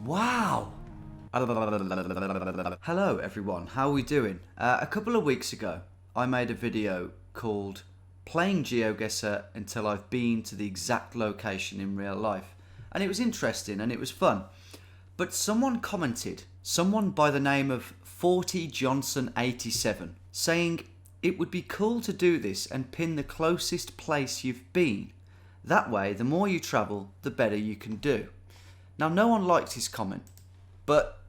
Wow! Hello everyone, how are we doing? A couple of weeks ago, I made a video called Playing Geoguessr until I've been to the exact location in real life. And it was interesting and it was fun. But someone commented, someone by the name of 40Johnson87, saying it would be cool to do this and pin the closest place you've been. That way, the more you travel, the better you can do. Now, no one liked his comment, but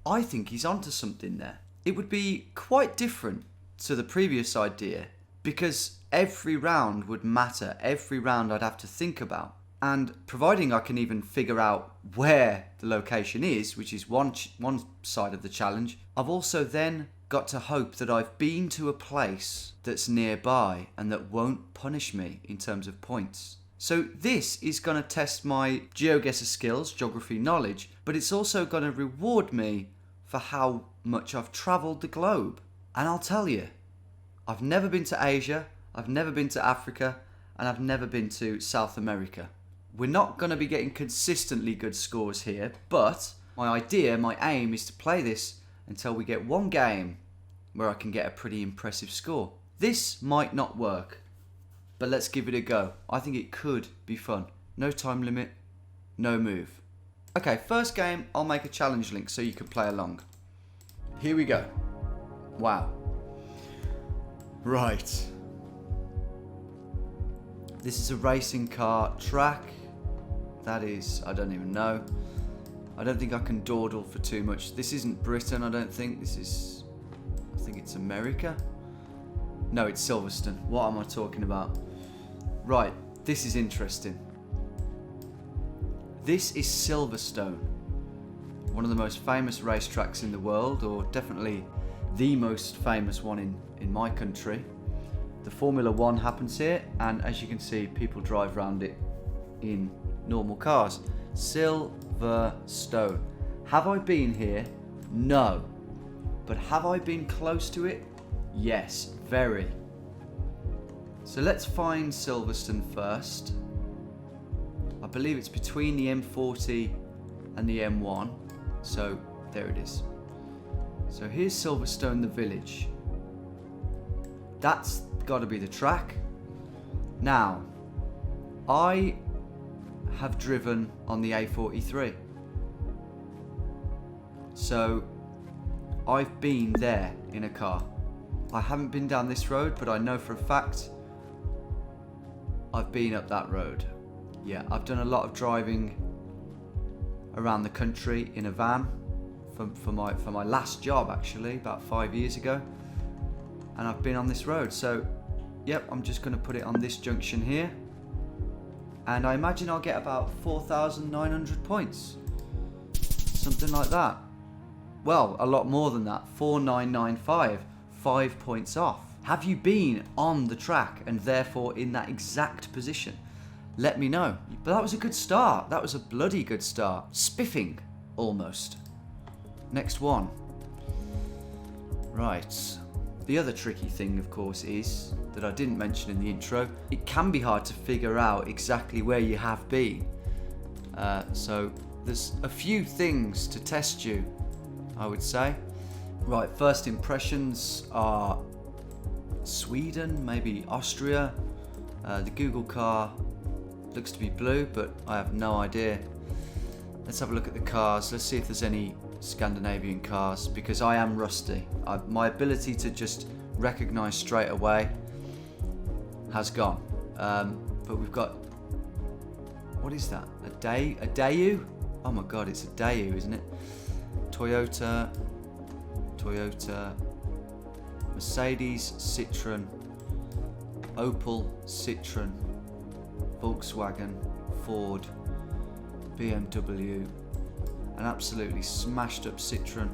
I think he's onto something there. It would be quite different to the previous idea because every round would matter. Every round I'd have to think about. And providing I can even figure out where the location is, which is one side of the challenge, I've also then got to hope that I've been to a place that's nearby and that won't punish me in terms of points. So this is going to test my GeoGuessr skills, geography knowledge, but it's also going to reward me for how much I've travelled the globe. And I'll tell you, I've never been to Asia, I've never been to Africa, and I've never been to South America. We're not going to be getting consistently good scores here, but my aim is to play this until we get one game where I can get a pretty impressive score. This might not work, but let's give it a go. I think it could be fun. No time limit, no move. Okay, first game, I'll make a challenge link so you can play along. Here we go. Wow. Right. This is a racing car track. That is, I don't even know. I don't think I can dawdle for too much. This isn't Britain, I don't think. I think it's America. No, it's Silverstone. What am I talking about? Right, this is interesting. This is Silverstone, one of the most famous racetracks in the world, or definitely the most famous one in my country. The Formula 1 happens here, and as you can see, people drive around it in normal cars. Silverstone. Have I been here? No. But have I been close to it? Yes, very. So let's find Silverstone first. I believe it's between the M40 and the M1. So there it is. So here's Silverstone, the village. That's got to be the track. Now, I have driven on the A43. So I've been there in a car. I haven't been down this road, but I know for a fact I've been up that road. Yeah, I've done a lot of driving around the country in a van for my last job, actually, about 5 years ago. And I've been on this road. So, yep, I'm just going to put it on this junction here. And I imagine I'll get about 4,900 points. Something like that. Well, a lot more than that. 4,995. 5 points off. Have you been on the track and therefore in that exact position? Let me know. But that was a good start. That was a bloody good start. Spiffing, almost. Next one. Right. The other tricky thing, of course, is that I didn't mention in the intro. It can be hard to figure out exactly where you have been. So there's a few things to test you, I would say. Right, first impressions are Sweden, maybe Austria. The Google car looks to be blue, but I have no idea. Let's have a look at the cars. Let's see if there's any Scandinavian cars, because I am rusty. My ability to just recognise straight away has gone. But we've got, what is that? A Daewoo? Oh my god, it's a Daewoo, isn't it? Toyota, Mercedes, Citroen, Opel, Citroen, Volkswagen, Ford, BMW, an absolutely smashed up Citroen,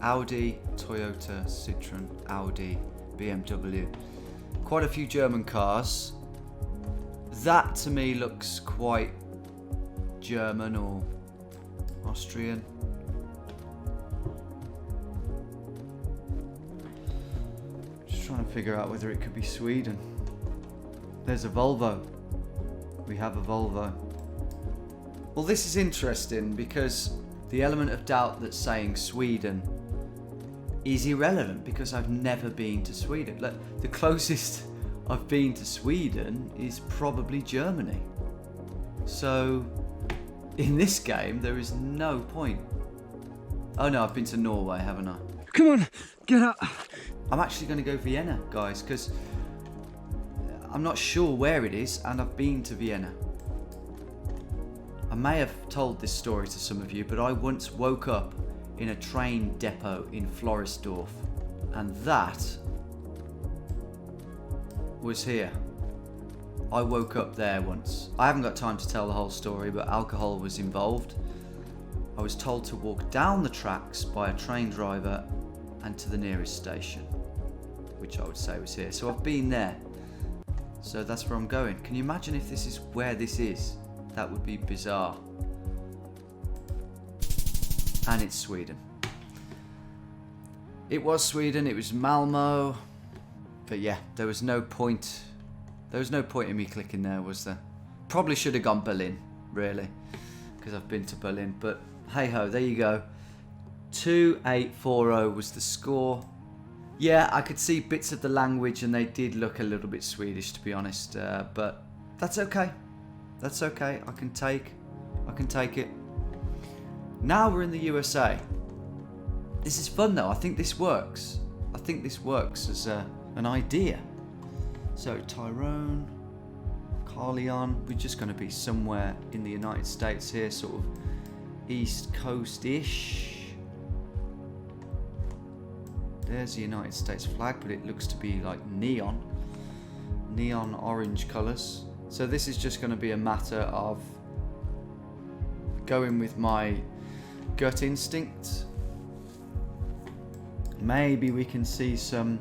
Audi, Toyota, Citroen, Audi, BMW. Quite a few German cars. That to me looks quite German or Austrian. Just trying to figure out whether it could be Sweden. There's a Volvo. We have a Volvo. Well, this is interesting because the element of doubt that's saying Sweden is irrelevant because I've never been to Sweden. Look, the closest I've been to Sweden is probably Germany. So, in this game, there is no point. Oh no, I've been to Norway, haven't I? Come on, get up. I'm actually going to go Vienna, guys, because I'm not sure where it is, and I've been to Vienna. I may have told this story to some of you, but I once woke up in a train depot in Floresdorf, and that was here. I woke up there once. I haven't got time to tell the whole story, but alcohol was involved. I was told to walk down the tracks by a train driver and to the nearest station, which I would say was here. So I've been there. So that's where I'm going. Can you imagine if this is where this is? That would be bizarre. And it's Sweden. It was Sweden, it was Malmo. But yeah, there was no point. There was no point in me clicking there, was there? Probably should have gone Berlin, really, because I've been to Berlin. But hey ho, there you go. 2840 was the score. Yeah, I could see bits of the language and they did look a little bit Swedish, to be honest. But that's okay. That's okay. I can take it. Now we're in the USA. This is fun though. I think this works. I think this works as an idea. So Tyrone, Carleon. We're just going to be somewhere in the United States here, sort of East Coast-ish. There's the United States flag, but it looks to be like neon orange colours. So this is just going to be a matter of going with my gut instinct. Maybe we can see some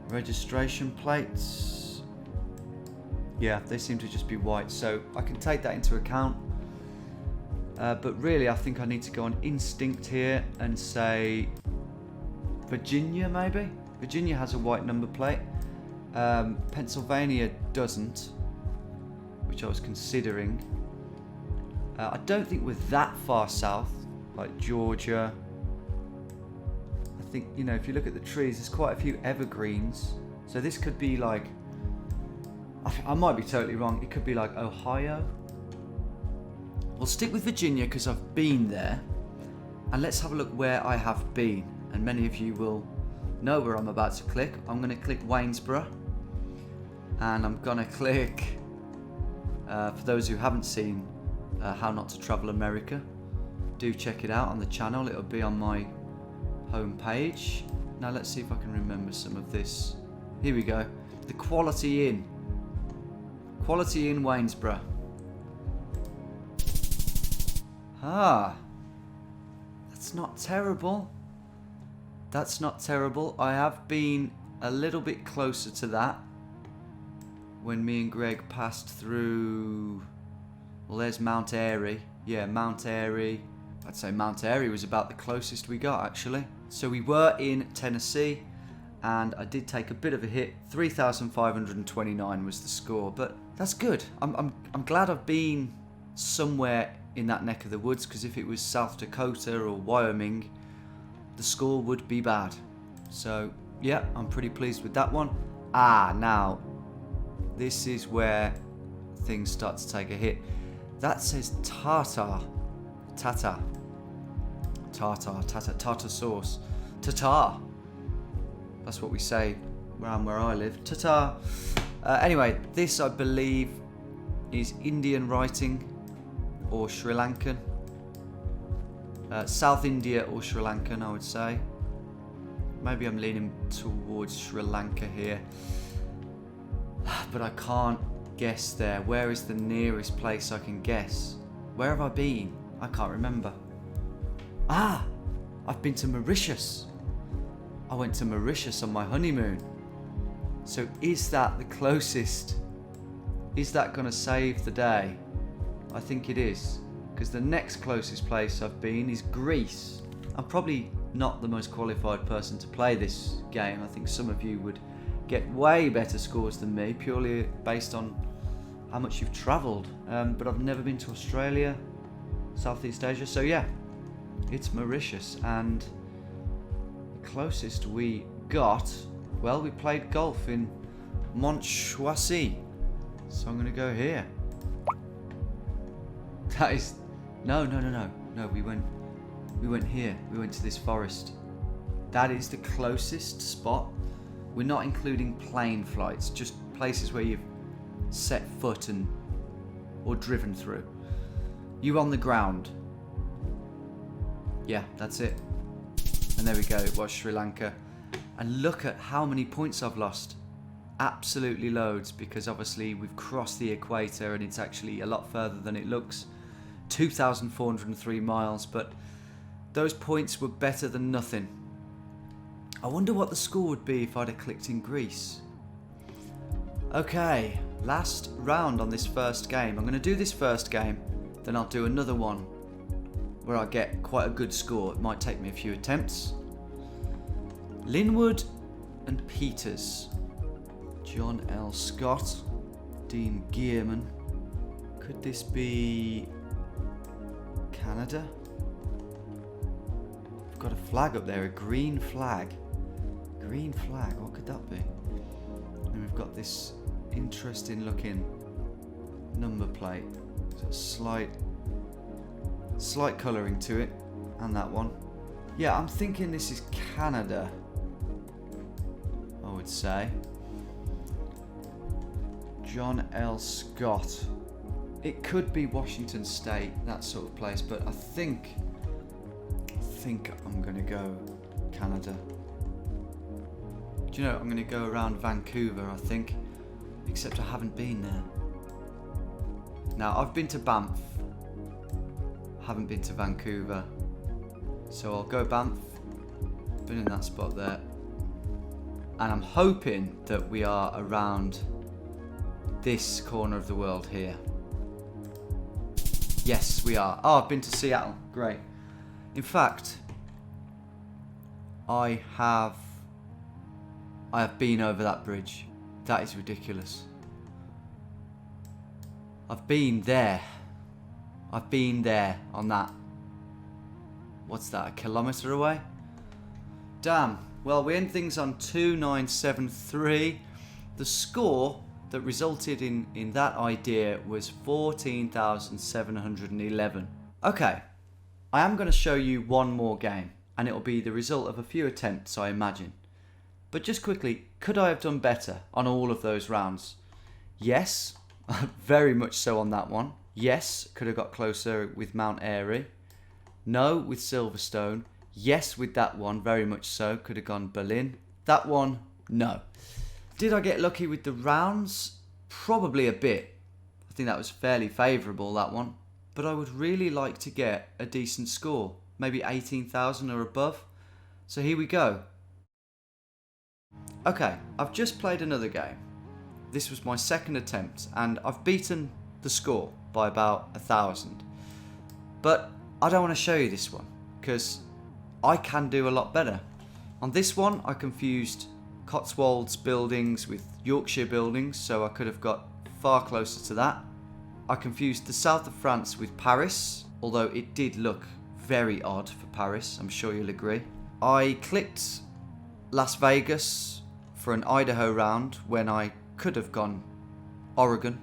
registration plates. Yeah, they seem to just be white, so I can take that into account. But really, I think I need to go on instinct here and say Virginia, maybe? Virginia has a white number plate. Pennsylvania doesn't, which I was considering. I don't think we're that far south, like Georgia. I think, you know, if you look at the trees, there's quite a few evergreens. So this could be like, I might be totally wrong, it could be like Ohio. We'll stick with Virginia because I've been there. And let's have a look where I have been. And many of you will know where I'm about to click. I'm going to click Waynesboro. And I'm going to click, for those who haven't seen How Not to Travel America, do check it out on the channel. It'll be on my home page. Now let's see if I can remember some of this. Here we go. The Quality Inn. Quality Inn, Waynesboro. Ah, that's not terrible. That's not terrible. I have been a little bit closer to that when me and Greg passed through. Well, there's Mount Airy. Yeah, Mount Airy. I'd say Mount Airy was about the closest we got, actually. So we were in Tennessee, and I did take a bit of a hit. 3,529 was the score, but that's good. I'm glad I've been somewhere in that neck of the woods, because if it was South Dakota or Wyoming, the score would be bad. So yeah, I'm pretty pleased with that one. Now this is where things start to take a hit. That says tartar sauce. Tartar. That's what we say around where I live. Tartar. Anyway, this I believe is Indian writing or Sri Lankan. South India or Sri Lankan, I would say. Maybe I'm leaning towards Sri Lanka here. But I can't guess there. Where is the nearest place I can guess? Where have I been? I can't remember. I've been to Mauritius. I went to Mauritius on my honeymoon. So is that the closest? Is that going to save the day? I think it is. Because the next closest place I've been is Greece. I'm probably not the most qualified person to play this game. I think some of you would get way better scores than me, purely based on how much you've travelled. But I've never been to Australia. Southeast Asia. So yeah, it's Mauritius, and the closest we got, well, we played golf in Montchoisy. So I'm going to go here. That is... No, we went here. We went to this forest. That is the closest spot. We're not including plane flights, just places where you've set foot or driven through. You on the ground. Yeah, that's it. And there we go, it was Sri Lanka. And look at how many points I've lost. Absolutely loads, because obviously we've crossed the equator and it's actually a lot further than it looks. 2,403 miles, but those points were better than nothing. I wonder what the score would be if I'd have clicked in Greece. Okay, last round on this first game. I'm going to do this first game, then I'll do another one where I get quite a good score. It might take me a few attempts. Linwood and Peters. John L. Scott. Dean Gearman. Could this be Canada? I've got a flag up there, a green flag. Green flag, what could that be? And we've got this interesting looking number plate. There's a slight colouring to it, and that one. Yeah, I'm thinking this is Canada, I would say. John L. Scott. It could be Washington State, that sort of place, but I think I'm gonna go Canada. Do you know, I'm gonna go around Vancouver, I think, except I haven't been there. Now, I've been to Banff, haven't been to Vancouver, so I'll go Banff. Been in that spot there, and I'm hoping that we are around this corner of the world here. Yes, we are. Oh, I've been to Seattle. Great. In fact, I have been over that bridge. That is ridiculous. I've been there. I've been there on that. What's that, a kilometre away? Damn. Well, we end things on 2973. The score that resulted in that idea was 14,711. Okay, I am going to show you one more game, and it'll be the result of a few attempts, I imagine. But just quickly, could I have done better on all of those rounds? Yes, very much so on that one. Yes, could have got closer with Mount Airy. No, with Silverstone. Yes, with that one, very much so. Could have gone Berlin. That one, no. Did I get lucky with the rounds? Probably a bit. I think that was fairly favourable, that one. But I would really like to get a decent score. Maybe 18,000 or above. So here we go. Okay, I've just played another game. This was my second attempt, and I've beaten the score by about 1,000. But I don't want to show you this one, because I can do a lot better. On this one, I confused Cotswolds buildings with Yorkshire buildings, so I could have got far closer to that. I confused the south of France with Paris, although it did look very odd for Paris, I'm sure you'll agree. I clicked Las Vegas for an Idaho round when I could have gone Oregon.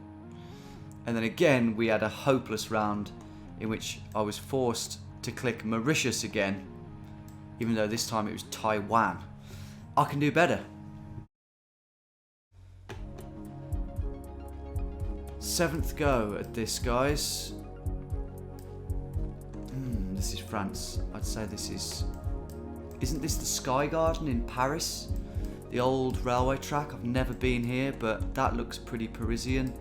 And then again, we had a hopeless round in which I was forced to click Mauritius again, even though this time it was Taiwan. I can do better. Seventh go at this, guys. This is France. I'd say this is... Isn't this the Sky Garden in Paris? The old railway track. I've never been here, but that looks pretty Parisian.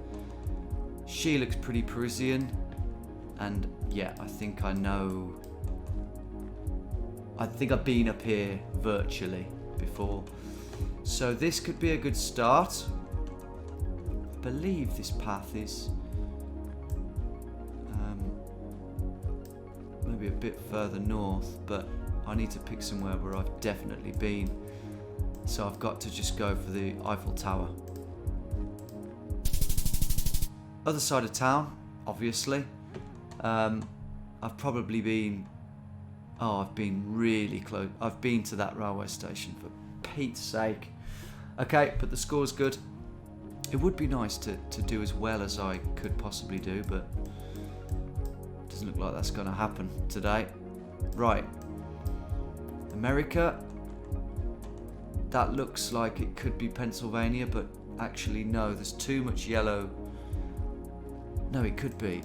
She looks pretty Parisian. And yeah, I think I know... I think I've been up here virtually before. So this could be a good start. I believe this path is maybe a bit further north, but I need to pick somewhere where I've definitely been. So I've got to just go for the Eiffel Tower. Other side of town, obviously. I've probably been... Oh, I've been really close. I've been to that railway station, for Pete's sake. Okay, but the score's good. It would be nice to do as well as I could possibly do, but it doesn't look like that's going to happen today. Right. America. That looks like it could be Pennsylvania, but actually no, there's too much yellow. No, it could be, I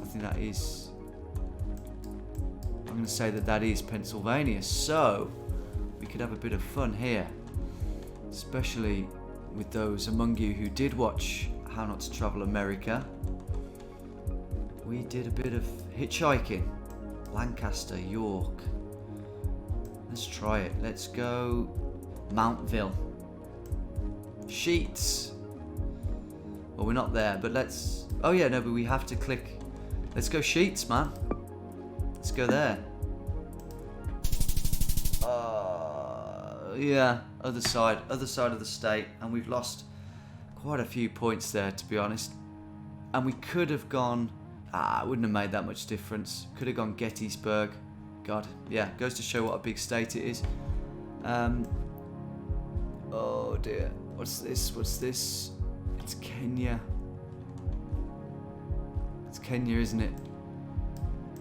think that is... I'm going to say that is Pennsylvania, so we could have a bit of fun here. Especially with those among you who did watch How Not to Travel America. We did a bit of hitchhiking. Lancaster, York. Let's try it. Let's go Mountville. Sheets. Well, we're not there, but let's... Oh yeah, no, but we have to click. Let's go Sheets, man. Let's go there. Yeah, other side of the state, and we've lost quite a few points there, to be honest. And we could have gone... it wouldn't have made that much difference. Could have gone Gettysburg. God, yeah, goes to show what a big state it is. Oh dear, what's this? It's Kenya. It's Kenya, isn't it?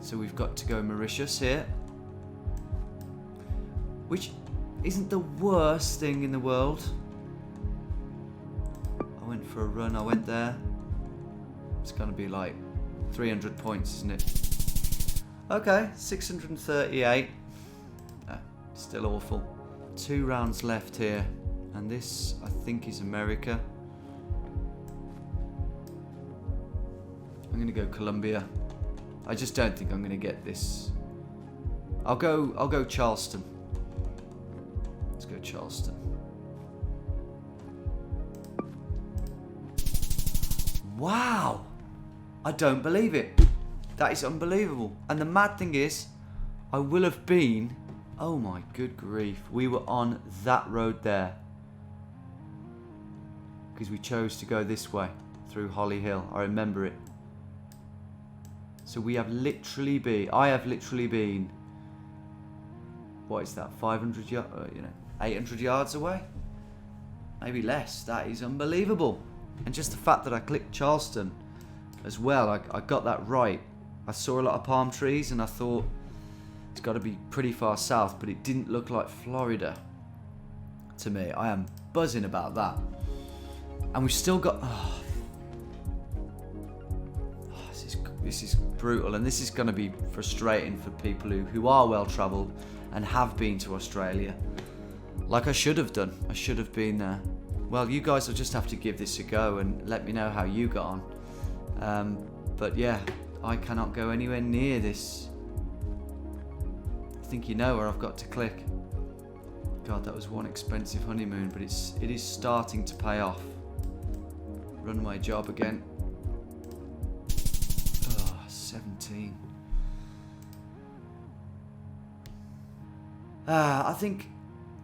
So we've got to go Mauritius here, which isn't the worst thing in the world. I went for a run, I went there. It's gonna be like 300 points, isn't it? Okay, 638. Still awful. 2 rounds left here, and this I think is America. I'm gonna go Colombia. I just don't think I'm gonna get this. I'll go Charleston. Let's go Charleston. Wow! I don't believe it. That is unbelievable. And the mad thing is, I will have been... Oh my good grief. We were on that road there. Because we chose to go this way, through Holly Hill. I remember it. So we have literally been... I have literally been... What is that? 500 yards? 800 yards away? Maybe less. That is unbelievable. And just the fact that I clicked Charleston as well, I got that right. I saw a lot of palm trees and I thought it's got to be pretty far south, but it didn't look like Florida to me. I am buzzing about that. And we've still got... this is brutal, and this is going to be frustrating for people who are well travelled and have been to Australia. Like I should have done. I should have been there. Well, you guys will just have to give this a go and let me know how you got on. But yeah, I cannot go anywhere near this. I think you know where I've got to click. God, that was one expensive honeymoon, but it is starting to pay off. Runway job again. 17. I think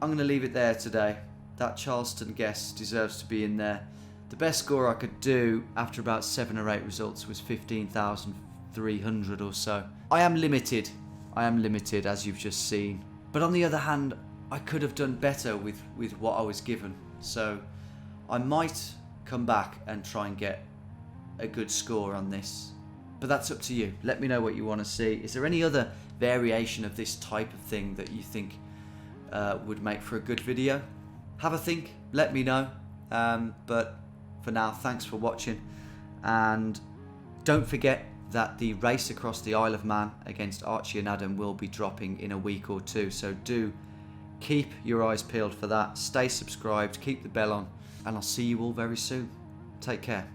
I'm going to leave it there today. That Charleston guess deserves to be in there. The best score I could do after about 7 or 8 results was 15,300 or so. I am limited, as you've just seen. But on the other hand, I could have done better with what I was given. So I might come back and try and get a good score on this. But that's up to you. Let me know what you want to see. Is there any other variation of this type of thing that you think would make for a good video? Have a think, let me know. But for now, thanks for watching. And don't forget that the race across the Isle of Man against Archie and Adam will be dropping in a week or two. So do keep your eyes peeled for that. Stay subscribed, keep the bell on, and I'll see you all very soon. Take care.